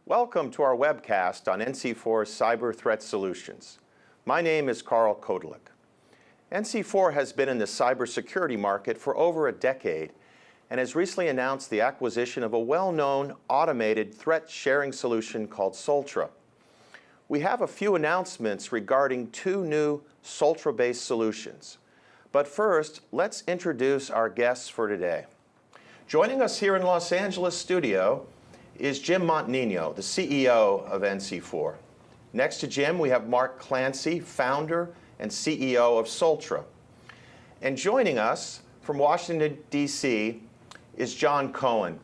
Welcome to our webcast on NC4's Cyber Threat Solutions. My name is Carl Kodelik. NC4 has been in the cybersecurity market for over a decade and has recently announced the acquisition of a well-known automated threat sharing solution called Soltra. We have a few announcements regarding two new Soltra-based solutions. But first, let's introduce our guests for today. Joining us here in Los Angeles studio is Jim Montanino, the CEO of NC4. Next to Jim, we have Mark Clancy, founder and CEO of Soltra. And joining us from Washington, D.C. is John Cohen.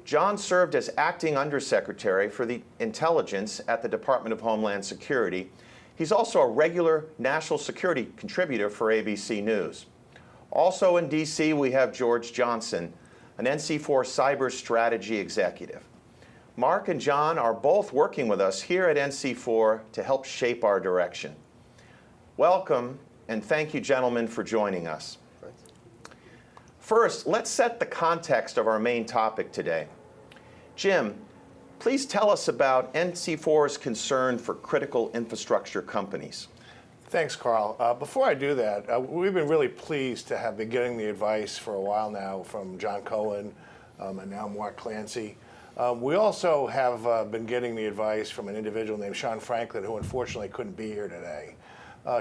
John served as acting undersecretary for the intelligence at the Department of Homeland Security. He's also a regular national security contributor for ABC News. Also in D.C., we have George Johnson, an NC4 cyber strategy executive. Mark and John are both working with us here at NC4 to help shape our direction. Welcome, and thank you, gentlemen, for joining us. First, let's set the context of our main topic today. Jim, please tell us about NC4's concern for critical infrastructure companies. Thanks, Carl. Before I do that, we've been really pleased to have been getting the advice for a while now from John Cohen and now Mark Clancy. We also have been getting the advice from an individual named Sean Franklin, who unfortunately couldn't be here today.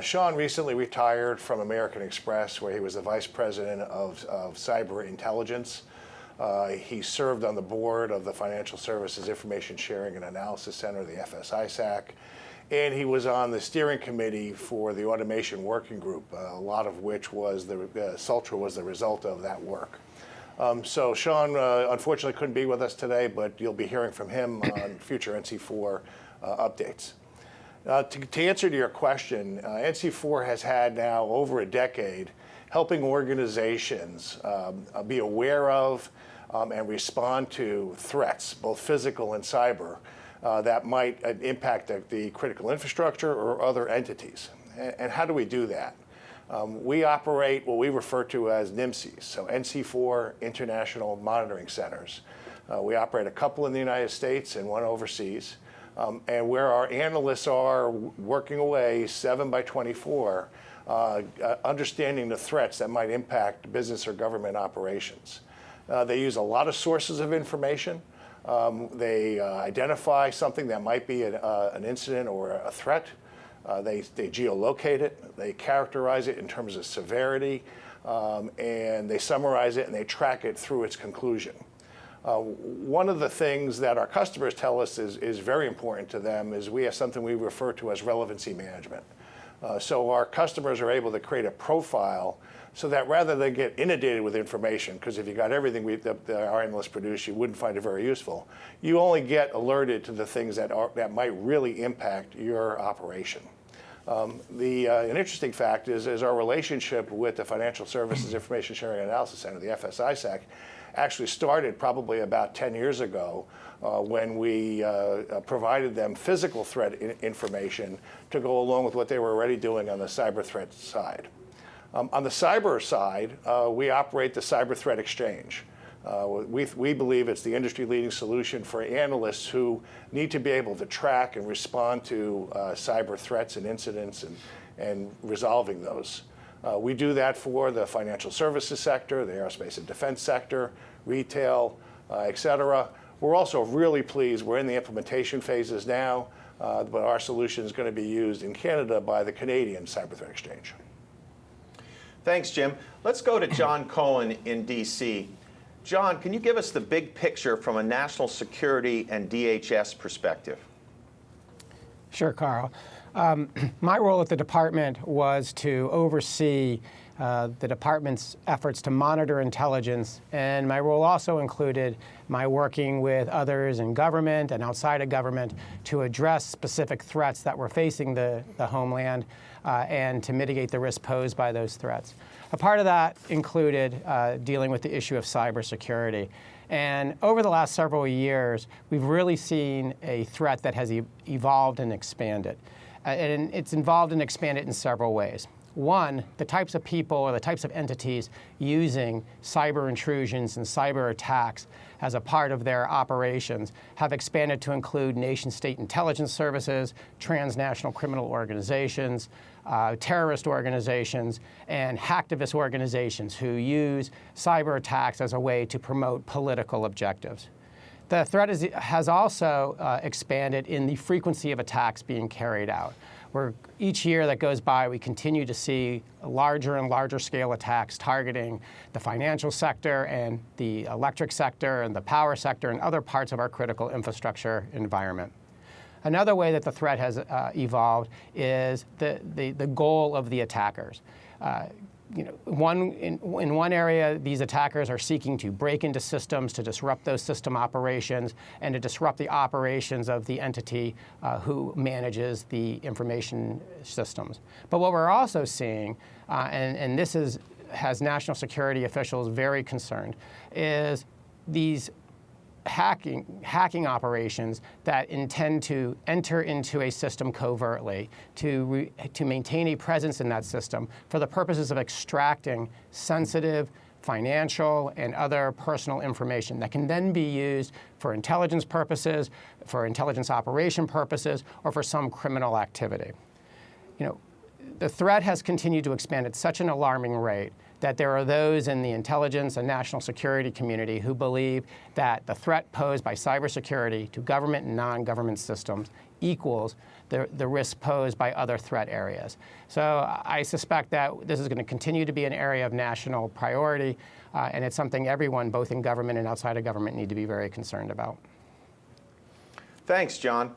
Sean recently retired from American Express, where he was the vice president of cyber intelligence. He served on the board of the Financial Services Information Sharing and Analysis Center, the FSISAC, and he was on the steering committee for the automation working group, a lot of which was Soltra was the result of that work. So Sean unfortunately couldn't be with us today, but you'll be hearing from him on future NC4 updates. To answer to your question, NC4 has had now over a decade helping organizations be aware of and respond to threats, both physical and cyber, that might impact the critical infrastructure or other entities. And how do we do that? We operate what we refer to as NIMCs, so NC4 International Monitoring Centers. We operate a couple in the United States and one overseas. And where our analysts are working away 7 by 24, understanding the threats that might impact business or government operations. They use a lot of sources of information. They identify something that might be an incident or a threat. They geolocate it, they characterize it in terms of severity, and they summarize it and they track it through its conclusion. One of the things that our customers tell us is very important to them is we have something we refer to as relevancy management. So our customers are able to create a profile so that rather than get inundated with information, because if you got everything that our analysts produce, you wouldn't find it very useful, you only get alerted to the things that might really impact your operation. An interesting fact is our relationship with the Financial Services Information Sharing and Analysis Center, the FSISAC, actually started probably about 10 years ago when we provided them physical threat information to go along with what they were already doing on the cyber threat side. On the cyber side, we operate the Cyber Threat Exchange. We believe it's the industry-leading solution for analysts who need to be able to track and respond to cyber threats and incidents and resolving those. We do that for the financial services sector, the aerospace and defense sector, retail, et cetera. We're also really pleased. We're in the implementation phases now, but our solution is going to be used in Canada by the Canadian Cyber Threat Exchange. Thanks, Jim. Let's go to John Cohen in D.C. John, can you give us the big picture from a national security and DHS perspective? Sure, Carl. My role at the department was to oversee the department's efforts to monitor intelligence, and my role also included my working with others in government and outside of government to address specific threats that were facing the homeland and to mitigate the risk posed by those threats. A part of that included dealing with the issue of cybersecurity. And over the last several years, we've really seen a threat that has evolved and expanded. And it's evolved and expanded in several ways. One, the types of people or the types of entities using cyber intrusions and cyber attacks as a part of their operations have expanded to include nation-state intelligence services, transnational criminal organizations, terrorist organizations, and hacktivist organizations who use cyber attacks as a way to promote political objectives. The threat has also expanded in the frequency of attacks being carried out, where each year that goes by, we continue to see larger and larger scale attacks targeting the financial sector and the electric sector and the power sector and other parts of our critical infrastructure environment. Another way that the threat has evolved is the goal of the attackers. In one area, these attackers are seeking to break into systems to disrupt those system operations and to disrupt the operations of the entity who manages the information systems. But what we're also seeing, and this has national security officials very concerned, is these hacking operations that intend to enter into a system covertly to maintain a presence in that system for the purposes of extracting sensitive financial and other personal information that can then be used for intelligence purposes, for intelligence operation purposes, or for some criminal activity. The threat has continued to expand at such an alarming rate that there are those in the intelligence and national security community who believe that the threat posed by cybersecurity to government and non-government systems equals the risk posed by other threat areas. So I suspect that this is going to continue to be an area of national priority, and it's something everyone, both in government and outside of government, need to be very concerned about. Thanks, John.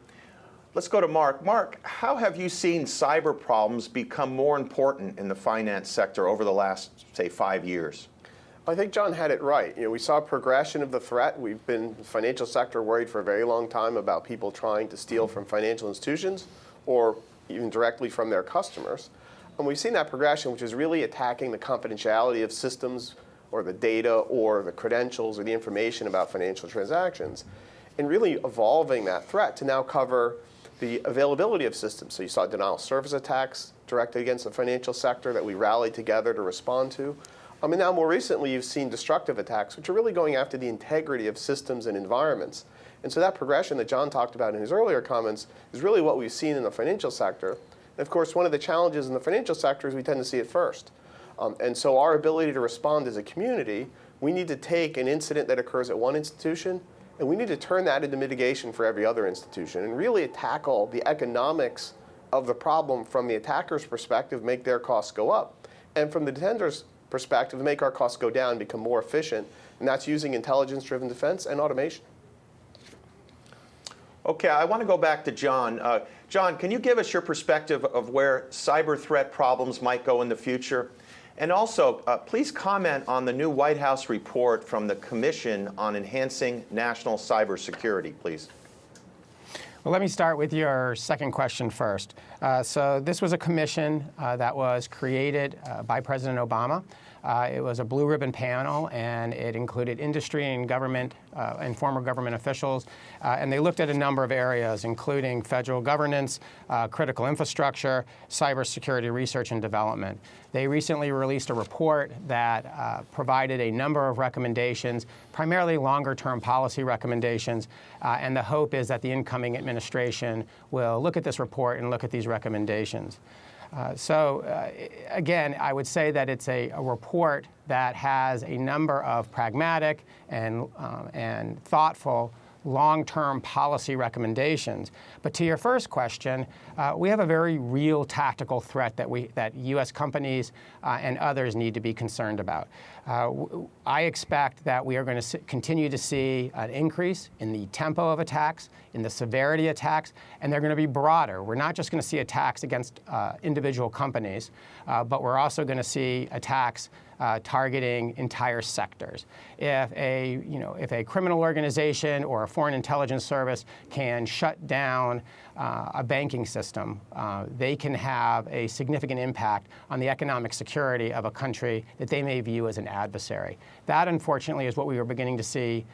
Let's go to Mark. Mark, how have you seen cyber problems become more important in the finance sector over the last, say, 5 years? I think John had it right. We saw a progression of the threat. We've been, the financial sector, worried for a very long time about people trying to steal from financial institutions or even directly from their customers. And we've seen that progression, which is really attacking the confidentiality of systems or the data or the credentials or the information about financial transactions, and really evolving that threat to now cover the availability of systems. So you saw denial of service attacks directed against the financial sector that we rallied together to respond to. And now more recently, you've seen destructive attacks, which are really going after the integrity of systems and environments. And so that progression that John talked about in his earlier comments is really what we've seen in the financial sector. And of course, one of the challenges in the financial sector is we tend to see it first. And so our ability to respond as a community, we need to take an incident that occurs at one institution and we need to turn that into mitigation for every other institution and really tackle the economics of the problem from the attacker's perspective, make their costs go up, and from the defender's perspective, make our costs go down, become more efficient, and that's using intelligence-driven defense and automation. Okay, I want to go back to John. John, can you give us your perspective of where cyber threat problems might go in the future? And also, please comment on the new White House report from the Commission on Enhancing National Cybersecurity, please. Well, let me start with your second question first. So this was a commission that was created by President Obama. It was a blue ribbon panel, and it included industry and government and former government officials. And they looked at a number of areas, including federal governance, critical infrastructure, cybersecurity research and development. They recently released a report that provided a number of recommendations, primarily longer-term policy recommendations. And the hope is that the incoming administration will look at this report and look at these recommendations. Again, I would say that it's a report that has a number of pragmatic and thoughtful long-term policy recommendations. But to your first question, we have a very real tactical threat that U.S. companies and others need to be concerned about. I expect that we are going to continue to see an increase in the tempo of attacks, in the severity of attacks, and they're going to be broader. We're not just going to see attacks against individual companies, but we're also going to see attacks targeting entire sectors. If a criminal organization or a foreign intelligence service can shut down a banking system, they can have a significant impact on the economic security of a country that they may view as an adversary. That, unfortunately, is what we are beginning to see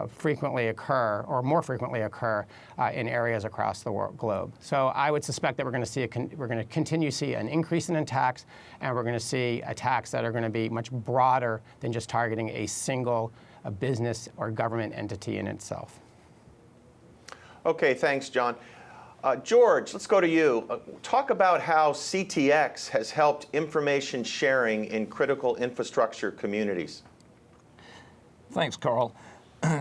frequently occur, or more frequently occur, in areas across the globe. So I would suspect that we're going to continue to see an increase in attacks, and we're going to see attacks that are going to be much broader than just targeting a single business or government entity in itself. Okay, thanks, John. George, let's go to you. Talk about how CTX has helped information sharing in critical infrastructure communities. Thanks, Carl.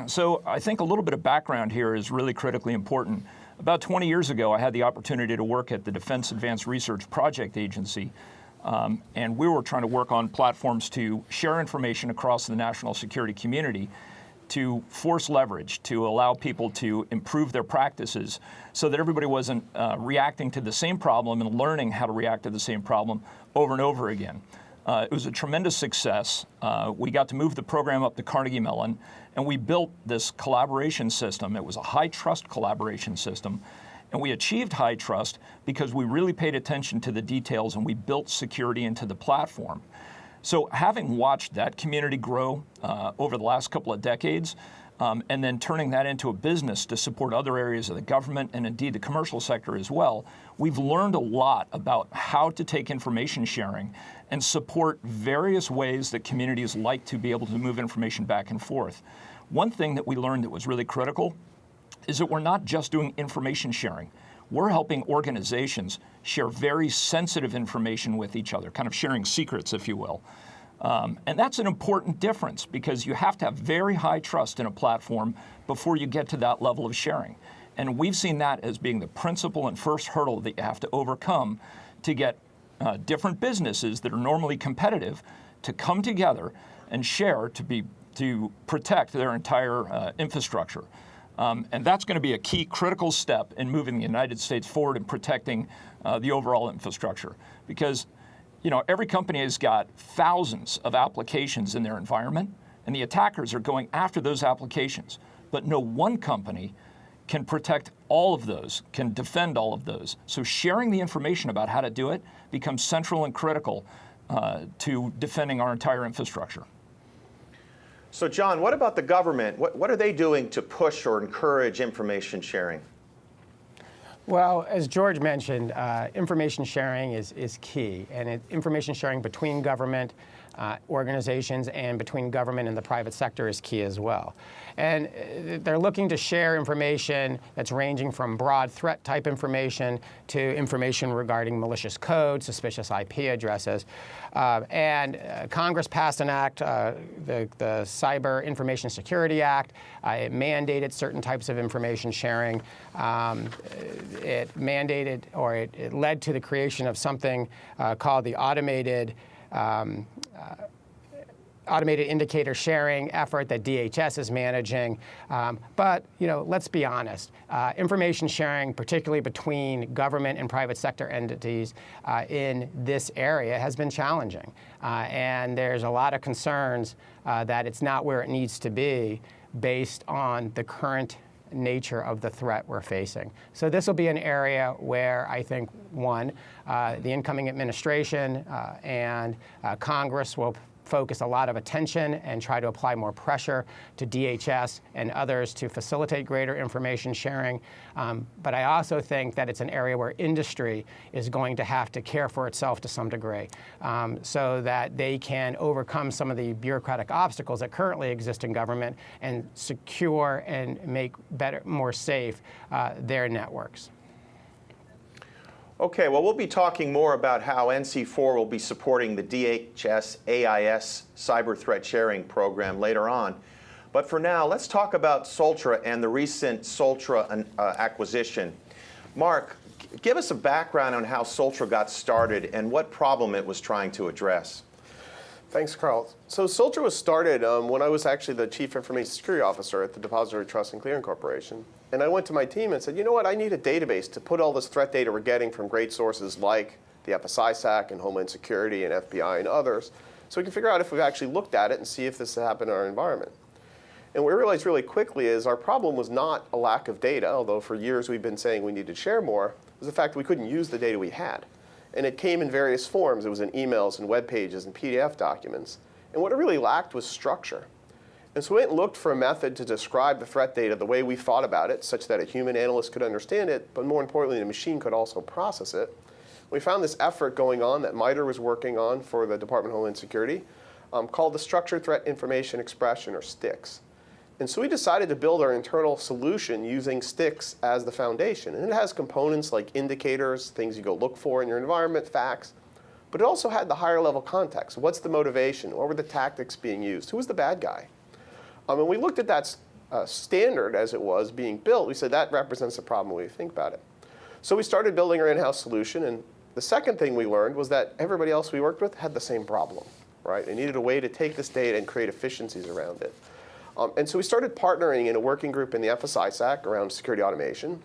So I think a little bit of background here is really critically important. About 20 years ago, I had the opportunity to work at the Defense Advanced Research Project Agency, and we were trying to work on platforms to share information across the national security community, to force leverage, to allow people to improve their practices so that everybody wasn't reacting to the same problem and learning how to react to the same problem over and over again. It was a tremendous success. We got to move the program up to Carnegie Mellon, and we built this collaboration system. It was a high trust collaboration system, and we achieved high trust because we really paid attention to the details and we built security into the platform. So having watched that community grow over the last couple of decades, and then turning that into a business to support other areas of the government and indeed the commercial sector as well, we've learned a lot about how to take information sharing and support various ways that communities like to be able to move information back and forth. One thing that we learned that was really critical is that we're not just doing information sharing. We're helping organizations share very sensitive information with each other, kind of sharing secrets, if you will. And that's an important difference because you have to have very high trust in a platform before you get to that level of sharing. And we've seen that as being the principal and first hurdle that you have to overcome to get different businesses that are normally competitive to come together and share to protect their entire infrastructure. And that's going to be a key critical step in moving the United States forward and protecting the overall infrastructure. Because, every company has got thousands of applications in their environment, and the attackers are going after those applications. But no one company can protect all of those, can defend all of those. So sharing the information about how to do it becomes central and critical to defending our entire infrastructure. So John, what about the government? What are they doing to push or encourage information sharing? Well, as George mentioned, information sharing is key, and information sharing between government organizations and between government and the private sector is key as well. And they're looking to share information that's ranging from broad threat type information to information regarding malicious code, suspicious IP addresses. And Congress passed an act, the Cyber Information Security Act. It mandated certain types of information sharing. It mandated, or it led to the creation of something called the automated indicator sharing effort that DHS is managing. But let's be honest, information sharing, particularly between government and private sector entities in this area has been challenging. And there's a lot of concerns that it's not where it needs to be based on the current nature of the threat we're facing. So this will be an area where I think, one, the incoming administration and Congress will focus a lot of attention and try to apply more pressure to DHS and others to facilitate greater information sharing. But I also think that it's an area where industry is going to have to care for itself to some degree so that they can overcome some of the bureaucratic obstacles that currently exist in government and secure and make better, more safe their networks. Okay, well, we'll be talking more about how NC4 will be supporting the DHS AIS cyber threat sharing program later on. But for now, let's talk about Soltra and the recent Soltra acquisition. Mark, give us a background on how Soltra got started and what problem it was trying to address. Thanks, Carl. So Soltra was started when I was actually the Chief Information Security Officer at the Depository Trust and Clearing Corporation. And I went to my team and said, you know what, I need a database to put all this threat data we're getting from great sources like the FSI SAC and Homeland Security and FBI and others so we can figure out if we've actually looked at it and see if this has happened in our environment. And what we realized really quickly is our problem was not a lack of data, although for years we've been saying we need to share more, was the fact that we couldn't use the data we had. And it came in various forms. It was in emails and web pages and PDF documents. And what it really lacked was structure. And so we went and looked for a method to describe the threat data the way we thought about it, such that a human analyst could understand it, but more importantly, the machine could also process it. We found this effort going on that MITRE was working on for the Department of Homeland Security called the Structured Threat Information Expression, or STIX. And so we decided to build our internal solution using STIX as the foundation. And it has components like indicators, things you go look for in your environment, facts. But it also had the higher level context. What's the motivation? What were the tactics being used? Who was the bad guy? And we looked at that standard as it was being built. We said that represents the problem when we think about it. So we started building our in-house solution. And the second thing we learned was that everybody else we worked with had the same problem, right? They needed a way to take this data and create efficiencies around it. And so we started partnering in a working group in the FSISAC around security automation.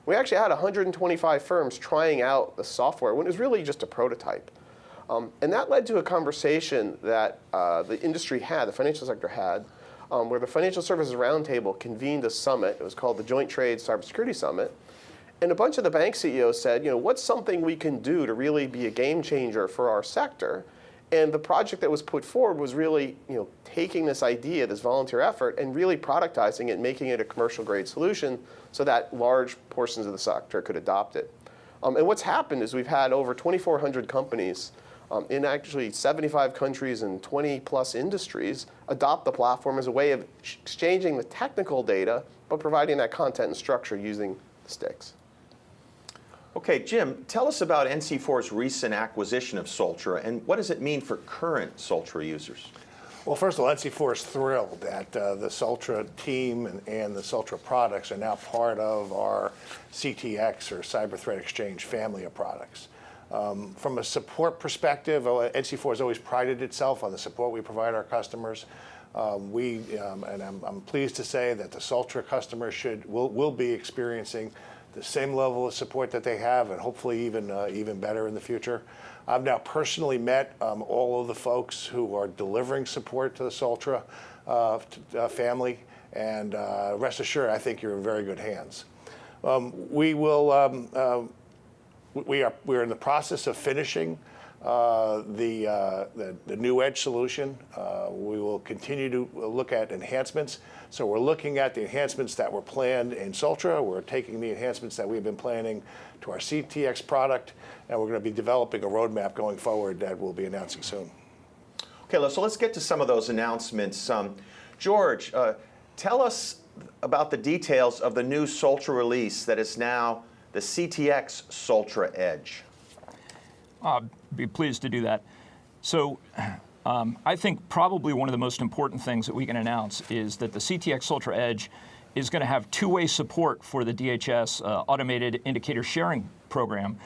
We actually had 125 firms trying out the software when it was really just a prototype. And that led to a conversation that the industry had, the financial sector had, where the Financial Services Roundtable convened a summit. It was called the Joint Trade Cybersecurity Summit. And a bunch of the bank CEOs said, what's something we can do to really be a game changer for our sector? And the project that was put forward was really, taking this idea, this volunteer effort, and really productizing it, making it a commercial-grade solution so that large portions of the sector could adopt it. And what's happened is we've had over 2,400 companies in actually 75 countries and 20-plus industries adopt the platform as a way of exchanging the technical data, but providing that content and structure using the STIX. Okay, Jim, tell us about NC4's recent acquisition of Soltra, and what does it mean for current Soltra users? Well, first of all, NC4 is thrilled that the Soltra team and the Soltra products are now part of our CTX, or Cyber Threat Exchange, family of products. From a support perspective, NC4 has always prided itself on the support we provide our customers. And I'm pleased to say that the Soltra customers will be experiencing the same level of support that they have, and hopefully even better in the future. I've now personally met all of the folks who are delivering support to the Soltra family, and rest assured, I think you're in very good hands. We're in the process of finishing the new Edge solution. We will continue to look at enhancements. So we're looking at the enhancements that were planned in Soltra. We're taking the enhancements that we've been planning to our CTX product, and we're going to be developing a roadmap going forward that we'll be announcing soon. Okay, so let's get to some of those announcements. George, tell us about the details of the new Soltra release that is now the CTX Soltra Edge. I'd be pleased to do that. So I think probably one of the most important things that we can announce is that the CTX Soltra Edge is going to have two-way support for the DHS Automated Indicator Sharing Program.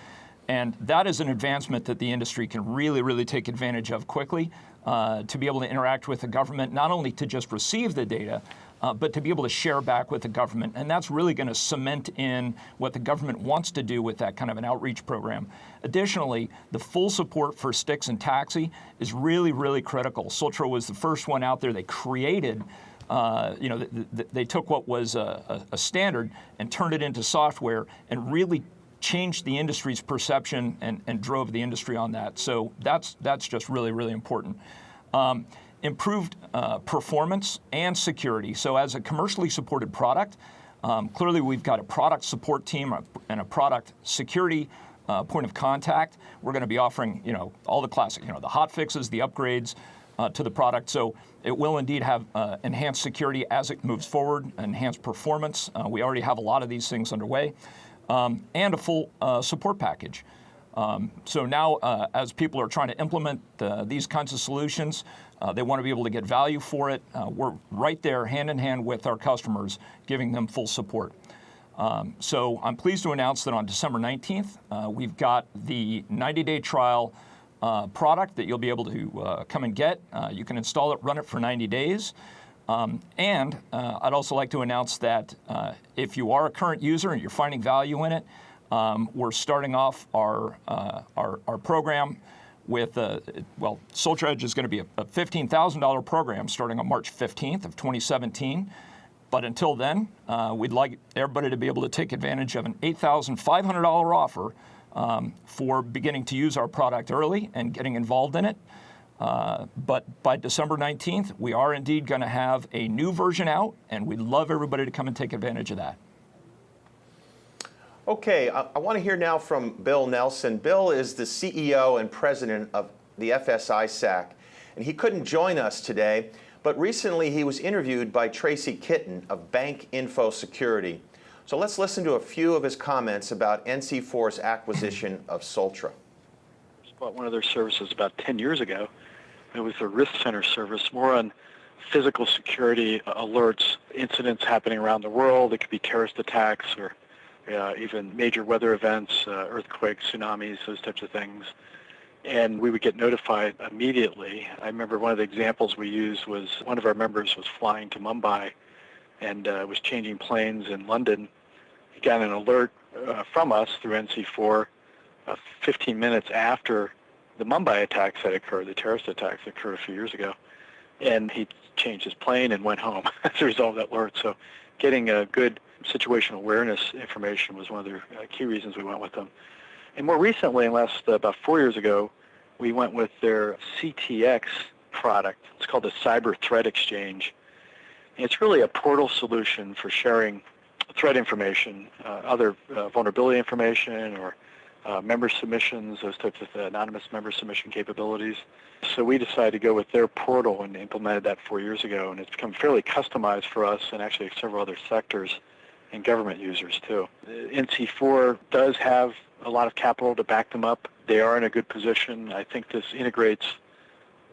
And that is an advancement that the industry can really take advantage of quickly to be able to interact with the government, not only to just receive the data, but to be able to share back with the government. And that's really going to cement in what the government wants to do with that kind of an outreach program. Additionally, the full support for STIX and taxi is really critical. Soltra was the first one out there. They created, they took what was a standard and turned it into software and really changed the industry's perception and drove the industry on that. So that's just really important. Improved performance and security. So as a commercially supported product, clearly we've got a product support team and a product security point of contact. We're going to be offering, all the classic, the hot fixes, the upgrades to the product. So it will indeed have enhanced security as it moves forward, enhanced performance. We already have a lot of these things underway, and a full support package. So now, as people are trying to implement these kinds of solutions, they want to be able to get value for it. We're right there, hand in hand with our customers, giving them full support. So I'm pleased to announce that on December 19th, we've got the 90-day trial product that you'll be able to come and get. You can install it, run it for 90 days. And I'd also like to announce that if you are a current user and you're finding value in it, we're starting off our program with, Soltra Edge is going to be a $15,000 program starting on March 15th of 2017. But until then, we'd like everybody to be able to take advantage of an $8,500 offer for beginning to use our product early and getting involved in it. But by December 19th, we are indeed going to have a new version out, and we'd love everybody to come and take advantage of that. Okay, I want to hear now from Bill Nelson. Bill is the CEO and president of the FSISAC, and he couldn't join us today, but recently he was interviewed by Tracy Kitten of Bank Info Security. So let's listen to a few of his comments about NC4's acquisition of Soltra. I bought one of their services about 10 years ago. It was a risk center service, more on physical security alerts, incidents happening around the world. It could be terrorist attacks or even major weather events, earthquakes, tsunamis, those types of things. And we would get notified immediately. I remember one of the examples we used was one of our members was flying to Mumbai and was changing planes in London. He got an alert from us through NC4 15 minutes after the Mumbai attacks had occurred, the terrorist attacks that occurred a few years ago. And he changed his plane and went home as a result of that alert. So getting a good situational awareness information was one of the key reasons we went with them. And more recently, about 4 years ago, we went with their CTX product. It's called the Cyber Threat Exchange. And it's really a portal solution for sharing threat information, other vulnerability information or member submissions, those types of anonymous member submission capabilities. So we decided to go with their portal and implemented that 4 years ago, and it's become fairly customized for us and actually several other sectors and government users too. NC4 does have a lot of capital to back them up. They are in a good position. I think this integrates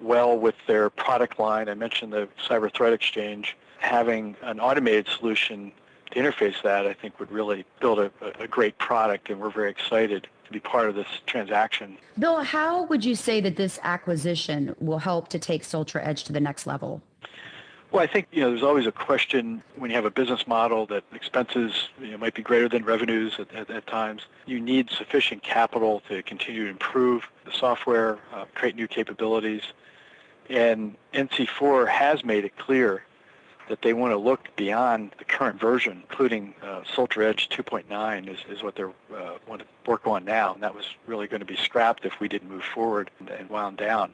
well with their product line. I mentioned the Cyber Threat Exchange. Having an automated solution to interface that, I think, would really build a great product, and we're very excited to be part of this transaction. Bill, how would you say that this acquisition will help to take Soltra Edge to the next level? Well, I think there's always a question when you have a business model that expenses might be greater than revenues at times. You need sufficient capital to continue to improve the software, create new capabilities. And NC4 has made it clear that they want to look beyond the current version, including Soltra Edge 2.9 is what they're want to work on now. And that was really going to be scrapped if we didn't move forward and wound down.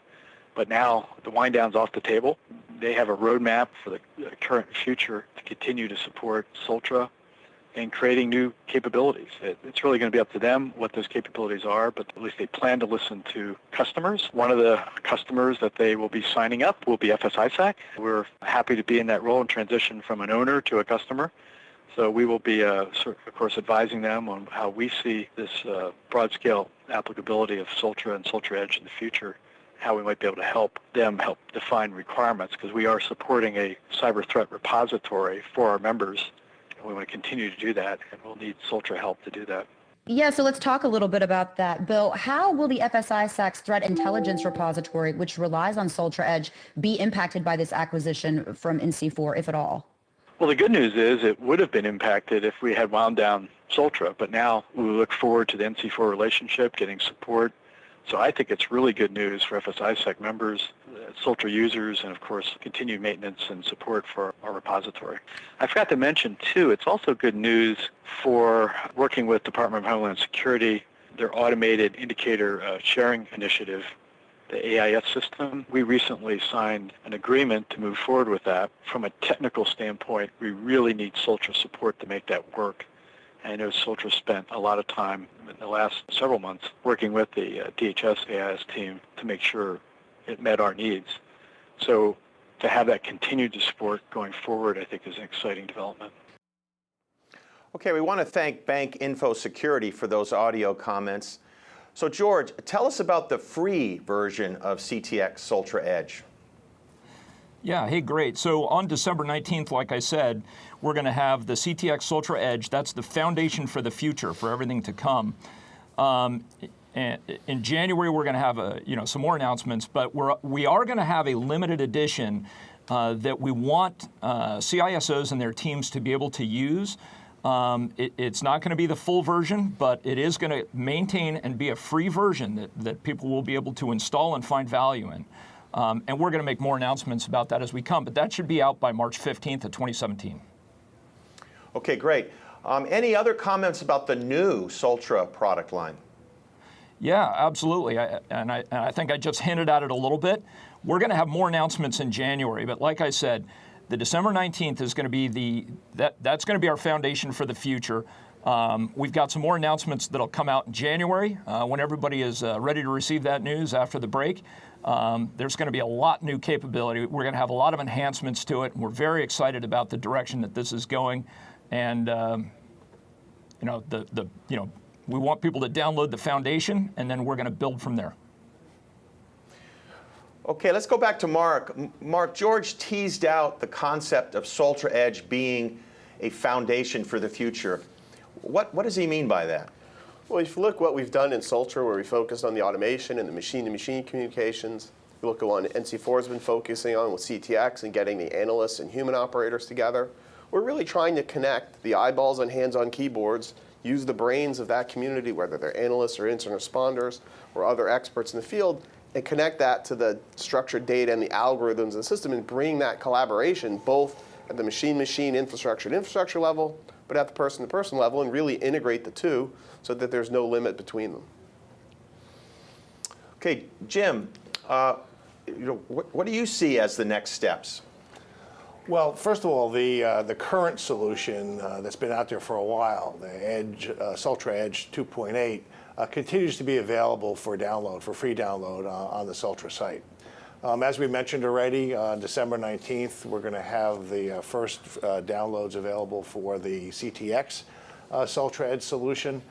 But now the wind down's off the table. They have a roadmap for the current and future to continue to support Soltra and creating new capabilities. It's really going to be up to them what those capabilities are, but at least they plan to listen to customers. One of the customers that they will be signing up will be FSISAC. We're happy to be in that role and transition from an owner to a customer. So we will be, of course, advising them on how we see this broad-scale applicability of Soltra and Soltra Edge in the future, how we might be able to help them help define requirements, because we are supporting a cyber threat repository for our members. And we want to continue to do that, and we'll need Soltra help to do that. Yeah, so let's talk a little bit about that. Bill, how will the FSISAC's threat intelligence repository, which relies on Soltra Edge, be impacted by this acquisition from NC4, if at all? Well, the good news is it would have been impacted if we had wound down Soltra, but now we look forward to the NC4 relationship, getting support. So I think it's really good news for FSISAC members, Soltra users, and of course continued maintenance and support for our repository. I forgot to mention too, it's also good news for working with Department of Homeland Security, their automated indicator sharing initiative, the AIS system. We recently signed an agreement to move forward with that. From a technical standpoint, we really need Soltra support to make that work. I know Soltra spent a lot of time in the last several months working with the DHS AIS team to make sure it met our needs. So to have that continued support going forward, I think is an exciting development. Okay, we want to thank Bank Info Security for those audio comments. So George, tell us about the free version of CTX Soltra Edge. Yeah, hey, great. So on December 19th, like I said, we're going to have the CTX Soltra Edge. That's the foundation for the future, for everything to come. In January, we're going to have some more announcements, but we are going to have a limited edition that we want CISOs and their teams to be able to use. It's not going to be the full version, but it is going to maintain and be a free version that people will be able to install and find value in. And we're going to make more announcements about that as we come, but that should be out by March 15th of 2017. Okay, great. Any other comments about the new Soltra product line? Yeah, absolutely. I think I just hinted at it a little bit. We're going to have more announcements in January, but like I said, the December 19th is going to be that's going to be our foundation for the future. We've got some more announcements that'll come out in January when everybody is ready to receive that news after the break. There's going to be a lot new capability. We're going to have a lot of enhancements to it. And we're very excited about the direction that this is going. And we want people to download the foundation, and then we're going to build from there. Okay, let's go back to Mark. Mark, George teased out the concept of Soltra Edge being a foundation for the future. What does he mean by that? Well, if you look what we've done in Soltra, where we focused on the automation and the machine-to-machine communications, you look at what NC4 has been focusing on with CTX and getting the analysts and human operators together. We're really trying to connect the eyeballs and hands-on keyboards, use the brains of that community, whether they're analysts or incident responders or other experts in the field, and connect that to the structured data and the algorithms of the system and bring that collaboration both at the machine-machine infrastructure level, but at the person-to-person level, and really integrate the two so that there's no limit between them. Okay, Jim, what do you see as the next steps? Well, first of all, the current solution that's been out there for a while, the Soltra Edge 2.8, continues to be available for download, for free download on the Soltra site. As we mentioned already, on December 19th, we're going to have the first downloads available for the CTX Soltra Edge solution.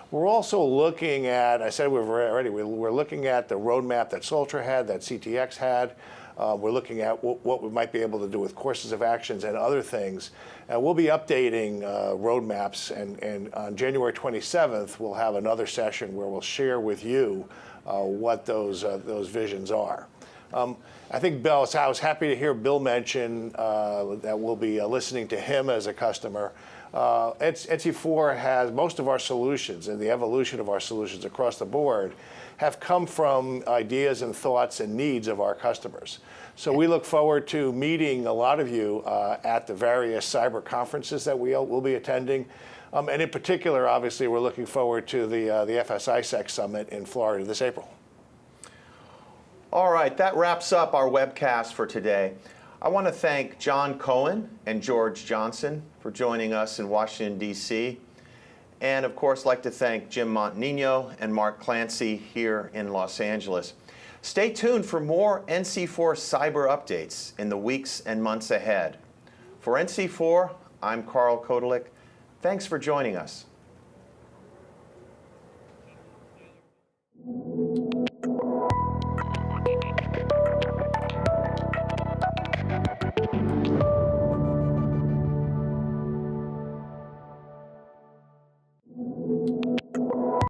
We're also looking at, I said we're looking at the roadmap that Soltra had, that CTX had. We're looking at what we might be able to do with courses of actions and other things. And we'll be updating roadmaps, and on January 27th, we'll have another session where we'll share with you what those visions are. I think Bill, I was happy to hear Bill mention that we'll be listening to him as a customer. NC4 has most of our solutions, and the evolution of our solutions across the board have come from ideas and thoughts and needs of our customers. So we look forward to meeting a lot of you at the various cyber conferences that we'll be attending. And in particular, obviously, we're looking forward to the FSISEC Summit in Florida this April. All right, that wraps up our webcast for today. I want to thank John Cohen and George Johnson for joining us in Washington, D.C. And of course, like to thank Jim Montenino and Mark Clancy here in Los Angeles. Stay tuned for more NC4 cyber updates in the weeks and months ahead. For NC4, I'm Carl Kodelik. Thanks for joining us.